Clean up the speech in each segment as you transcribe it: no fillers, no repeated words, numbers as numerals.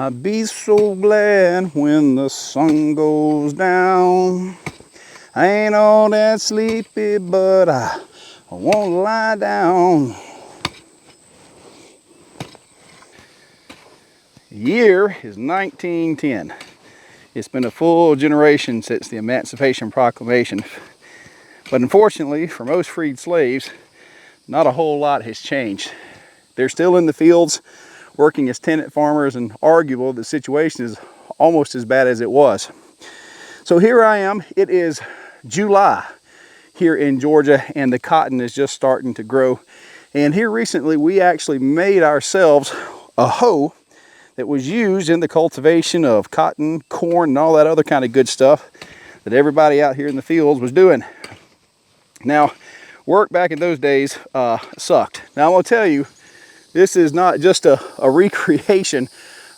I'd be so glad when the sun goes down. I ain't all that sleepy, but I won't lie down. The year is 1910. It's been a full generation since the Emancipation Proclamation. But unfortunately, for most freed slaves, not a whole lot has changed. They're still in the fields working as tenant farmers, and arguable the situation is almost as bad as it was. So here I am. It is July here in Georgia, and the cotton is just starting to grow. And here recently we actually made ourselves a hoe that was used in the cultivation of cotton, corn, and all that other kind of good stuff that everybody out here in the fields was doing. Now, work back in those days sucked. Now I'm gonna tell you, this is not just a recreation.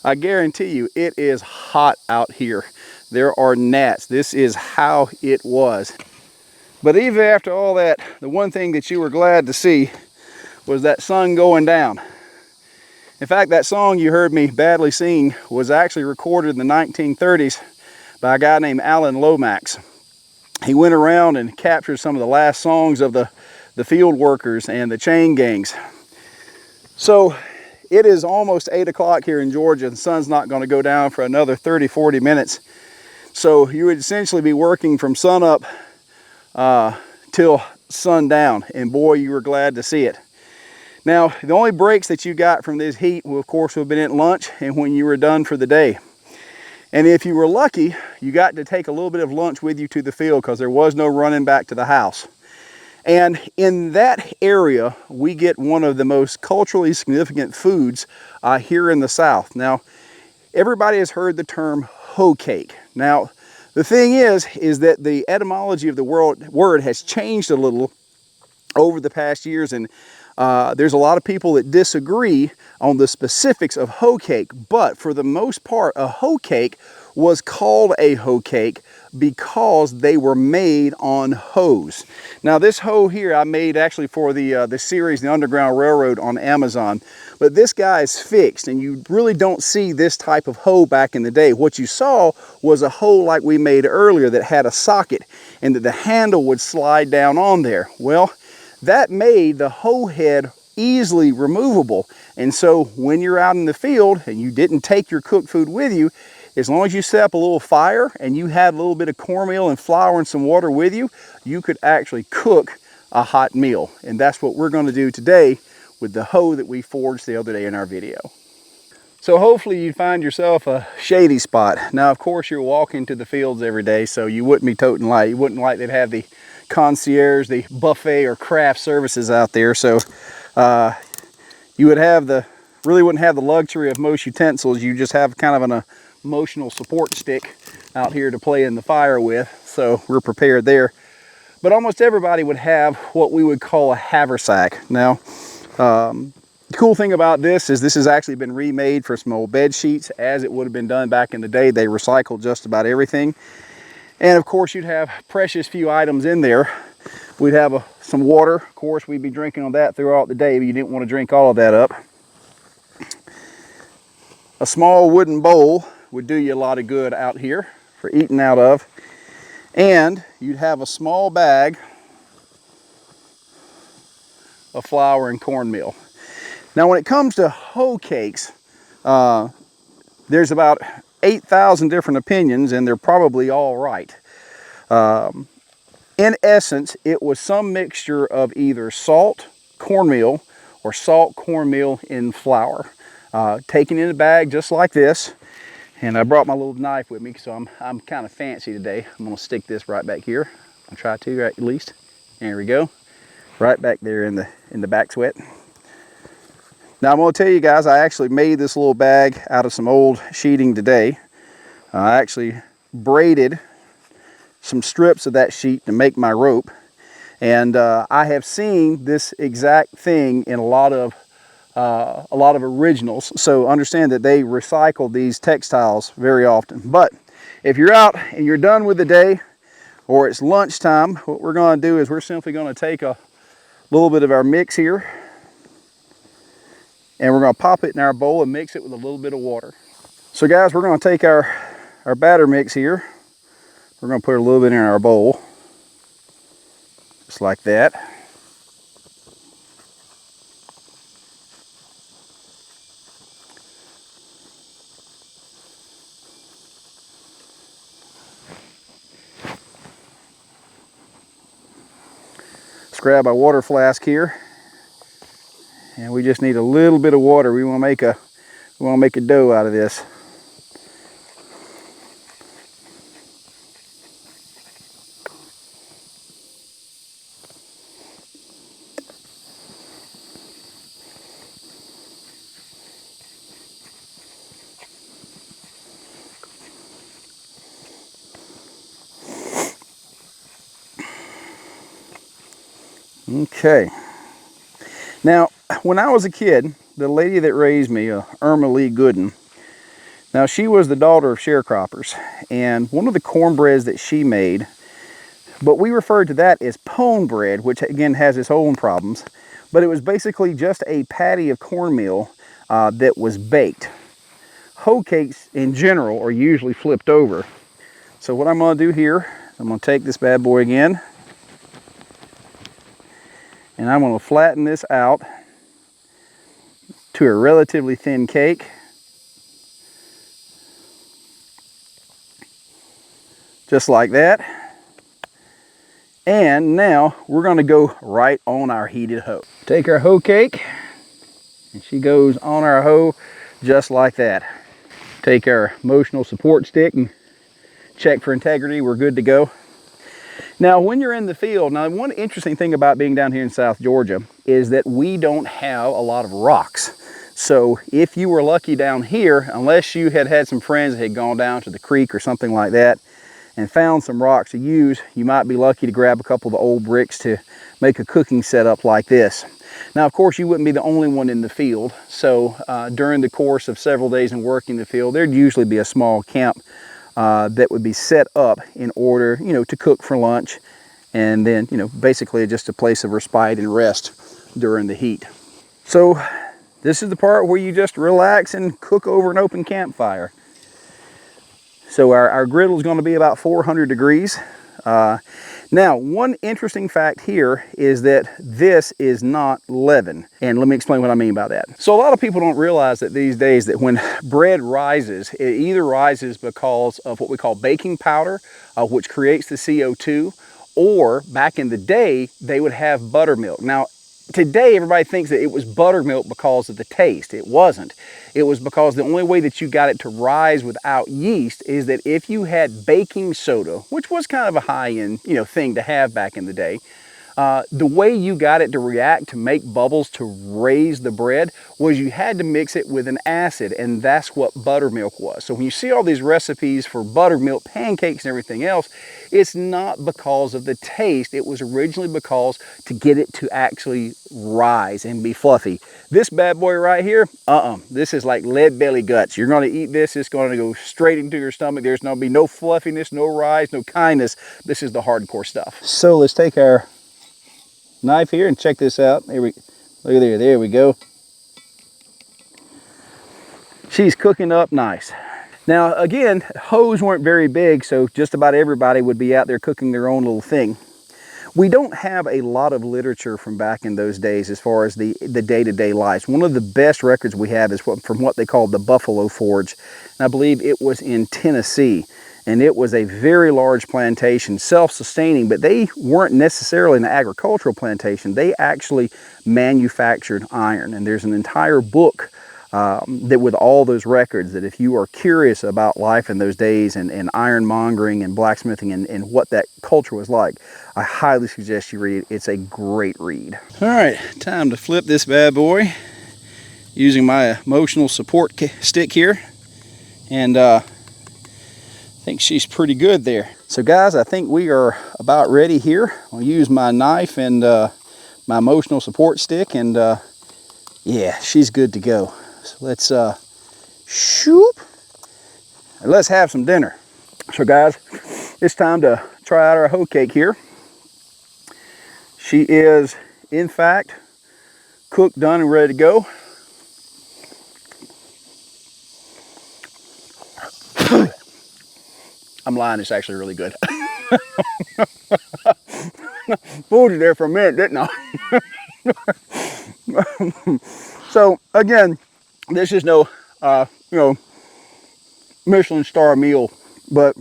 I guarantee you it is hot out here. There are gnats. This is how it was. But even after all that, the one thing that you were glad to see was that sun going down. In fact, that song you heard me badly sing was actually recorded in the 1930s by a guy named Alan Lomax. He went around and captured some of the last songs of the field workers and the chain gangs. So it is almost 8 o'clock here in Georgia, and the sun's not going to go down for another 30-40 minutes. So you would essentially be working from sunup till sundown, and boy, you were glad to see it. Now, the only breaks that you got from this heat will, of course, have been at lunch and when you were done for the day. And if you were lucky, you got to take a little bit of lunch with you to the field because there was no running back to the house. And in that area, we get one of the most culturally significant foods here in the South. Now, everybody has heard the term hoe cake. Now, the thing is that the etymology of the word has changed a little over the past years, and there's a lot of people that disagree on the specifics of hoe cake, but for the most part, a hoe cake was called a hoe cake because they were made on hoes. Now, this hoe here I made actually for the series The Underground Railroad on Amazon, but this guy is fixed, and you really don't see this type of hoe back in the day. What you saw was a hoe like we made earlier that had a socket and that the handle would slide down on there. Well, that made the hoe head easily removable. And so when you're out in the field and you didn't take your cooked food with you, as long as you set up a little fire and you had a little bit of cornmeal and flour and some water with you, you could actually cook a hot meal. And that's what we're going to do today with the hoe that we forged the other day in our video. So hopefully you find yourself a shady spot. Now, of course, you're walking to the fields every day, so you wouldn't be toting light. You wouldn't like they'd have the concierge, the buffet or craft services out there. So you would have really wouldn't have the luxury of most utensils. You just have kind of an emotional support stick out here to play in the fire with. So we're prepared there. But almost everybody would have what we would call a haversack. Now, the cool thing about this is this has actually been remade for some old bed sheets as it would have been done back in the day. They recycled just about everything. And of course, you'd have precious few items in there. We'd have some water. Of course, we'd be drinking on that throughout the day, but you didn't want to drink all of that up. A small wooden bowl would do you a lot of good out here for eating out of. And you'd have a small bag of flour and cornmeal. Now, when it comes to hoe cakes, there's about 8,000 different opinions, and they're probably all right. In essence, it was some mixture of either salt, cornmeal, or salt, cornmeal in flour. Taken in a bag just like this, and I brought my little knife with me, so I'm kind of fancy today. I'm gonna stick this right back here. I'll try to at least. There we go, right back there in the back sweat. Now I'm gonna tell you guys, I actually made this little bag out of some old sheeting today. I actually braided some strips of that sheet to make my rope, and I have seen this exact thing in a lot of originals, so understand that they recycle these textiles very often. But if you're out and you're done with the day, or it's lunchtime, what we're going to do is we're simply going to take a little bit of our mix here, and we're going to pop it in our bowl and mix it with a little bit of water. So guys, we're going to take our batter mix here. We're going to put a little bit in our bowl, just like that. Let's grab our water flask here, and we just need a little bit of water. We want to make a dough out of this. Okay. Now, when I was a kid, the lady that raised me, Irma Lee Goodman, now she was the daughter of sharecroppers, and one of the cornbreads that she made, but we referred to that as pone bread, which again has its own problems, but it was basically just a patty of cornmeal that was baked. Hoe cakes in general are usually flipped over. So what I'm going to do here, I'm going to take this bad boy again, and I'm going to flatten this out to a relatively thin cake. Just like that. And now we're going to go right on our heated hoe. Take our hoe cake, and she goes on our hoe just like that. Take our motional support stick and check for integrity. We're good to go. Now, when you're in the field, now one interesting thing about being down here in South Georgia is that we don't have a lot of rocks. So if you were lucky down here, unless you had some friends that had gone down to the creek or something like that and found some rocks to use, you might be lucky to grab a couple of the old bricks to make a cooking setup like this. Now, of course, you wouldn't be the only one in the field. So during the course of several days in working the field, there'd usually be a small camp that would be set up in order, to cook for lunch, and then, basically just a place of respite and rest during the heat. So this is the part where you just relax and cook over an open campfire. So our griddle is going to be about 400 degrees. Now, one interesting fact here is that this is not leaven. And let me explain what I mean by that. So a lot of people don't realize that these days that when bread rises, it either rises because of what we call baking powder, which creates the CO2, or back in the day, they would have buttermilk. Now, today, everybody thinks that it was buttermilk because of the taste. It wasn't. It was because the only way that you got it to rise without yeast is that if you had baking soda, which was kind of a high-end, thing to have back in the day, the way you got it to react to make bubbles to raise the bread was you had to mix it with an acid, and that's what buttermilk was. So when you see all these recipes for buttermilk pancakes and everything else, it's not because of the taste. It was originally because to get it to actually rise and be fluffy. This bad boy right here, this is like lead belly guts. You're going to eat this, it's going to go straight into your stomach. There's going to be no fluffiness, no rise, no kindness. This is the hardcore stuff. So let's take our knife here and check this out. Look at there we go. She's cooking up nice. Now again, hoes weren't very big, so just about everybody would be out there cooking their own little thing. We don't have a lot of literature from back in those days as far as the day-to-day lives. One of the best records we have is from what they called the Buffalo Forge. And I believe it was in Tennessee. And it was a very large plantation, self-sustaining, but they weren't necessarily an agricultural plantation. They actually manufactured iron. And there's an entire book that with all those records, that if you are curious about life in those days and ironmongering and blacksmithing and what that culture was like, I highly suggest you read it. It's a great read. All right, time to flip this bad boy using my emotional support stick here. And I think she's pretty good there. So guys, I think we are about ready here. I'll use my knife and my emotional support stick, and yeah, she's good to go. So let's shoop, and let's have some dinner. So guys, it's time to try out our hoe cake here. She is, in fact, cooked, done, and ready to go. I'm lying, it's actually really good. Fooled you there for a minute, didn't I? So again, this is no, you know, Michelin star meal, but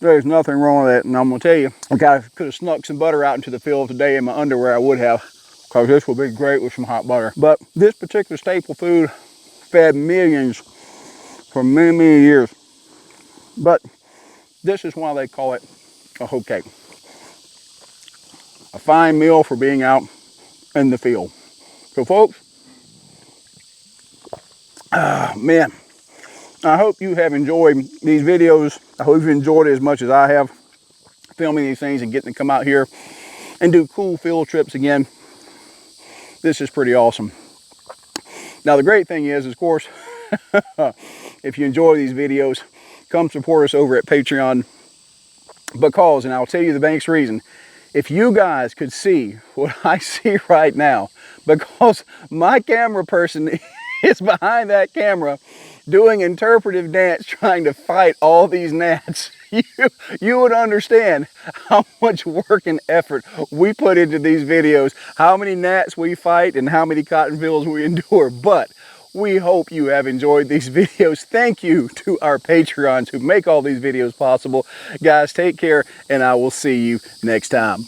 there's nothing wrong with that. And I'm gonna tell you, I could have snuck some butter out into the field today in my underwear. I would have, because this would be great with some hot butter. But this particular staple food fed millions for many, many years. But this is why they call it a hoe cake. A fine meal for being out in the field. So folks, man, I hope you have enjoyed these videos. I hope you've enjoyed it as much as I have, filming these things and getting to come out here and do cool field trips again. This is pretty awesome. Now the great thing is, of course, if you enjoy these videos, come support us over at Patreon, because, and I'll tell you the bank's reason, if you guys could see what I see right now, because my camera person is behind that camera doing interpretive dance trying to fight all these gnats, you would understand how much work and effort we put into these videos, how many gnats we fight and how many cotton fields we endure. But we hope you have enjoyed these videos. Thank you to our Patreons who make all these videos possible. Guys, take care, and I will see you next time.